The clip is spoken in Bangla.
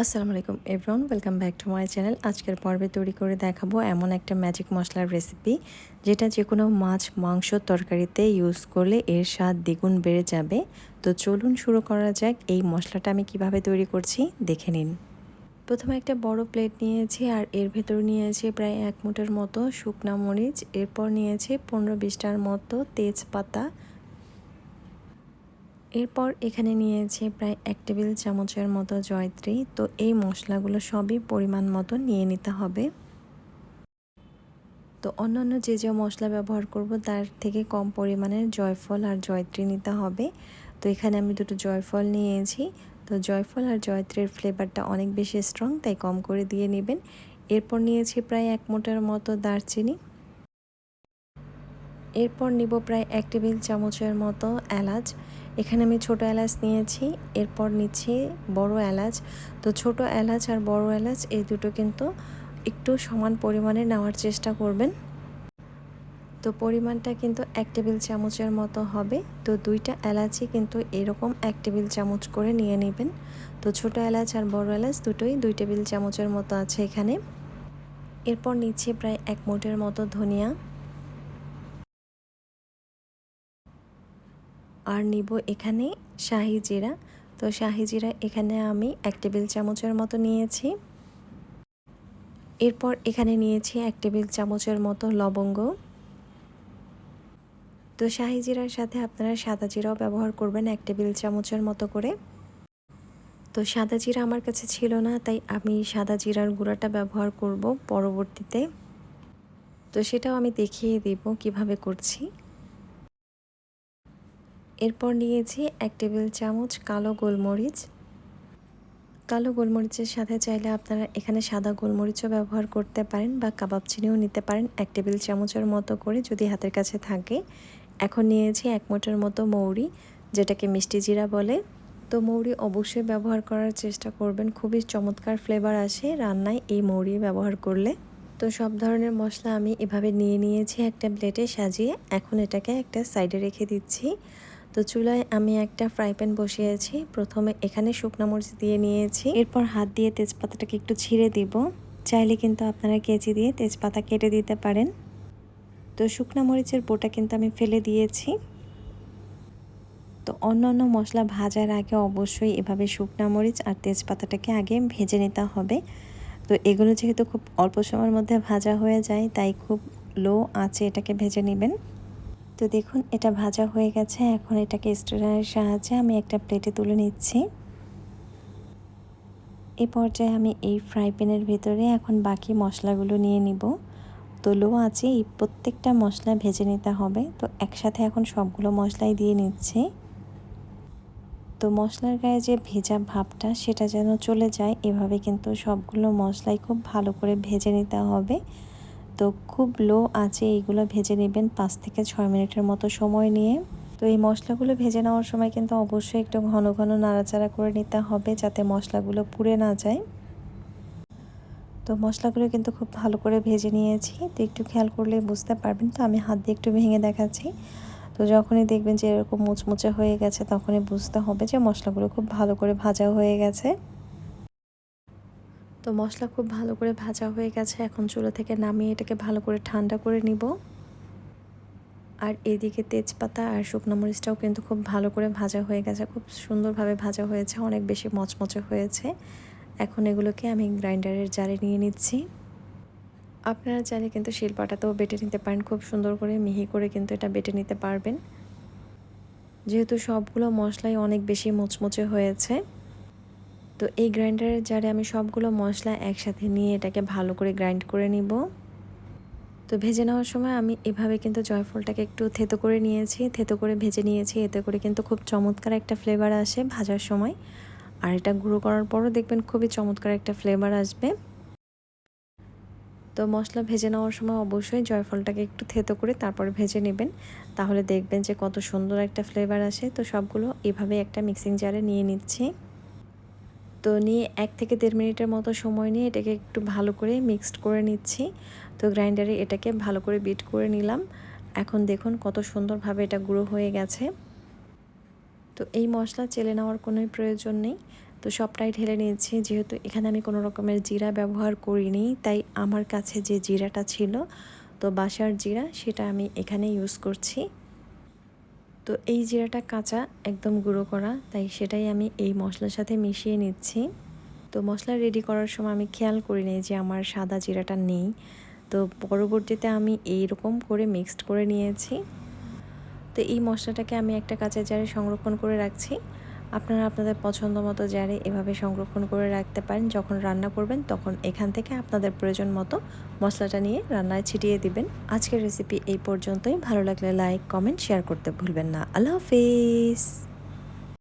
আসসালামু আলাইকুম everyone, welcome back to my channel. আজকের পর্বে তৈরি করে দেখাবো এমন একটা ম্যাজিক মশলার রেসিপি যেটা যে কোনো মাছ, মাংস, তরকারিতে ইউজ করলে এর স্বাদ দ্বিগুণ বেড়ে যাবে। তো চলুন শুরু করা যাক। এই মশলাটা আমি কিভাবে তৈরি করছি দেখে নিন। প্রথমে একটা বড় প্লেট নিয়েছি আর এর ভেতর নিয়েছি প্রায় 1 মুঠের মতো শুকনা মরিচ, এরপর নিয়েছি 15-20টার মতো তেজপাতা, এরপর এখানে নিয়েছি প্রায় 1 টেবিল চামচের মতো জয়ত্রী। তো এই মশলাগুলো সবই পরিমাণ মতো নিয়ে নিতে হবে। তো অন্যান্য যে মশলা ব্যবহার করব তার থেকে কম পরিমাণের জয়ফল আর জয়ত্রী নিতে হবে। তো এখানে আমি দুটো জয়ফল নিয়েছি। তো জয়ফল আর জয়ত্রীর ফ্লেভারটা অনেক বেশি স্ট্রং, তাই কম করে দিয়ে নেবেন। এরপর নিয়েছি প্রায় 1 মুঠের মতো দারচিনি, এরপর নিব প্রায় 1 টেবিল চামচের মতো এলাচ। এখানে আমি ছোট এলাচ নিয়েছি। এরপর নিচ্ছি বড় এলাচ। তো ছোট এলাচ আর বড় এলাচ এই দুটো কিন্তু একটু সমান পরিমাণে নেওয়ার চেষ্টা করবেন। তো পরিমাণটা কিন্তু 1 টেবিল চামচের মতো হবে। তো দুইটা এলাচই কিন্তু এরকম 1 টেবিল চামচ করে নিয়ে নেবেন। তো ছোট এলাচ আর বড় এলাচ দুটোই 2 টেবিল চামচের মতো আছে এখানে। এরপর নিচ্ছি প্রায় 1 মুঠের মতো ধনিয়া, আর নিব এখানে শাহি জিরা। তো শাহি জিরা এখানে আমি 1 টেবিল চামচের মতো নিয়েছি। এরপর এখানে নিয়েছি 1 টেবিল চামচের মতো লবঙ্গ। তো শাহি জিরার সাথে আপনারা সাদা জিরাও ব্যবহার করবেন 1 টেবিল চামচের মতো করে। তো সাদা জিরা আমার কাছে ছিল না, তাই আমি সাদা জিরার গুঁড়াটা ব্যবহার করব পরবর্তীতে। তো সেটাও আমি দেখিয়ে দিব কিভাবে করছি। এরপর নিয়েছি 1 টেবিল চামচ কালো গোলমরিচ। কালো গোলমরিচের সাথে চাইলে আপনারা এখানে সাদা গোলমরিচও ব্যবহার করতে পারেন বা কাবাব চিনিও নিতে পারেন 1 টেবিল চামচের মতো করে যদি হাতের কাছে থাকে। এখন নিয়েছি 1 মুঠের মতো মৌরি, যেটাকে মিষ্টি জিরা বলে। তো মৌরি অবশ্যই ব্যবহার করার চেষ্টা করবেন, খুবই চমৎকার ফ্লেভার আসে রান্নায় এই মৌরি ব্যবহার করলে। তো সব ধরনের মশলা আমি এভাবে নিয়ে নিয়েছি একটা প্লেটে সাজিয়ে। এখন এটাকে একটা সাইডে রেখে দিচ্ছি। তো চুলায় আমি একটা ফ্রাই প্যান বসিয়েছি। প্রথমে এখানে শুকনো মরিচ দিয়ে নিয়েছি, এরপর হাত দিয়ে তেজপাতাটাকে একটু ছিঁড়ে দিব। চাইলে কিন্তু আপনারা কেচি দিয়ে তেজপাতা কেটে দিতে পারেন। তো শুকনো মরিচের বোটা কিন্তু আমি ফেলে দিয়েছি। তো অন্যান্য মশলা ভাজার আগে অবশ্যই এভাবে শুকনো মরিচ আর তেজপাতাটাকে আগে ভেজে নিতে হবে। তো এগুলো যেহেতু খুব অল্প সময়ের মধ্যে ভাজা হয়ে যায়, তাই খুব লো আঁচে এটাকে ভেজে নেবেন। তো দেখুন এটা ভাজা হয়ে গেছে। এখন এটাকে স্ট্রেনারের সাহায্যে আমি একটা প্লেটে তুলে নিচ্ছি। এই পর্যায়ে আমি এই ফ্রাই প্যানের ভেতরে এখন বাকি মশলাগুলো নিয়ে নিব। তো লো আঁচে এই প্রত্যেকটা মশলা ভেজে নিতে হবে। তো একসাথে এখন সবগুলো মশলাই দিয়ে নিচ্ছি। তো মশলার গায়ে যে ভেজা ভাবটা সেটা যেন চলে যায়, এভাবে কিন্তু সবগুলো মশলাই খুব ভালো করে ভেজে নিতে হবে। তো খুব লো আঁচে এইগুলো ভেজে নেবেন 5 থেকে 6 মিনিটের মতো সময় নিয়ে। তো এই মশলাগুলো ভেজে নেওয়ার সময় কিন্তু অবশ্যই একটু ঘন ঘন নাড়াচাড়া করে নিতে হবে যাতে মশলাগুলো পুড়ে না যায়। তো মশলাগুলো কিন্তু খুব ভালো করে ভেজে নিয়েছি। তো একটু খেয়াল করলে বুঝতে পারবেন। তো আমি হাত দিয়ে একটু ভেঙে দেখাচ্ছি। তো যখনই দেখবেন যে এরকম মুচমুচে হয়ে গেছে, তখনই বুঝতে হবে যে মশলাগুলো খুব ভালো করে ভাজা হয়ে গেছে। তো মশলা খুব ভালো করে ভাজা হয়ে গেছে। এখন চুলা থেকে নামিয়ে এটাকে ভালো করে ঠান্ডা করে নিব। আর এদিকে তেজপাতা আর শুকনো মরিচটাও কিন্তু খুব ভালো করে ভাজা হয়ে গেছে, খুব সুন্দরভাবে ভাজা হয়েছে, অনেক বেশি মচমচে হয়েছে। এখন এগুলোকে আমি গ্রাইন্ডারের জারে নিয়ে নিচ্ছি। আপনারা চাইলে কিন্তু শিলপাটাতেও বেটে নিতে পারেন, খুব সুন্দর করে মিহি করে কিন্তু এটা বেটে নিতে পারবেন। যেহেতু সবগুলো মশলাই অনেক বেশি মুচমুচে হয়েছে, তো এই গ্রাইন্ডারের জারে আমি সবগুলো মশলা একসাথে নিয়ে এটাকে ভালো করে গ্রাইন্ড করে নিব। তো ভেজে নেওয়ার সময় আমি এভাবে কিন্তু জয়ফলটাকে একটু থেতো করে নিয়েছি, থেতো করে ভেজে নিয়েছি। এতে করে কিন্তু খুব চমৎকার একটা ফ্লেভার আসে ভাজার সময়। আর এটা গুঁড়ো করার পরও দেখবেন খুবই চমৎকার একটা ফ্লেভার আসবে। তো মশলা ভেজে নেওয়ার সময় অবশ্যই জয়ফলটাকে একটু থেতো করে তারপরে ভেজে নেবেন, তাহলে দেখবেন যে কত সুন্দর একটা ফ্লেভার আসে। তো সবগুলো এভাবে একটা মিক্সিং জারে নিয়ে নিচ্ছি। তো নিয়ে 1 থেকে 1.5 মিনিটের মতো সময় নিয়ে এটাকে একটু ভালো করে মিক্সড করে নিচ্ছি। তো গ্রাইন্ডারে এটাকে ভালো করে বিট করে নিলাম। এখন দেখুন কত সুন্দরভাবে এটা গুঁড়ো হয়ে গেছে। তো এই মশলা চেলে নেওয়ার কোনো প্রয়োজন নেই, তো সবটাই ঢেলে নিয়েছি। যেহেতু এখানে আমি কোনো রকমের জিরা ব্যবহার করিনি, তাই আমার কাছে যে জিরাটা ছিল, তো বাসার জিরা, সেটা আমি এখানে ইউজ করছি। তো এই জিরাটা কাঁচা, একদম গুঁড়ো করা, তাই সেটাই আমি এই মশলার সাথে মিশিয়ে নিচ্ছি। তো মশলা রেডি করার সময় আমি খেয়াল করিনি যে আমার সাদা জিরাটা নেই। তো পরবর্তীতে আমি এইরকম করে মিক্সড করে নিয়েছি। তো এই মশলাটাকে আমি একটা কাঁচের জারে সংরক্ষণ করে রাখছি। আপনারা আপনাদের পছন্দ মতো জারে এভাবে সংরক্ষণ করে রাখতে পারেন। যখন রান্না করবেন তখন এখান থেকে আপনাদের প্রয়োজন মতো মশলাটা নিয়ে রান্নায় ছিটিয়ে দিবেন। আজকের রেসিপি এই পর্যন্তই। ভালো লাগলে লাইক, কমেন্ট, শেয়ার করতে ভুলবেন না। আল্লাহ হাফেজ।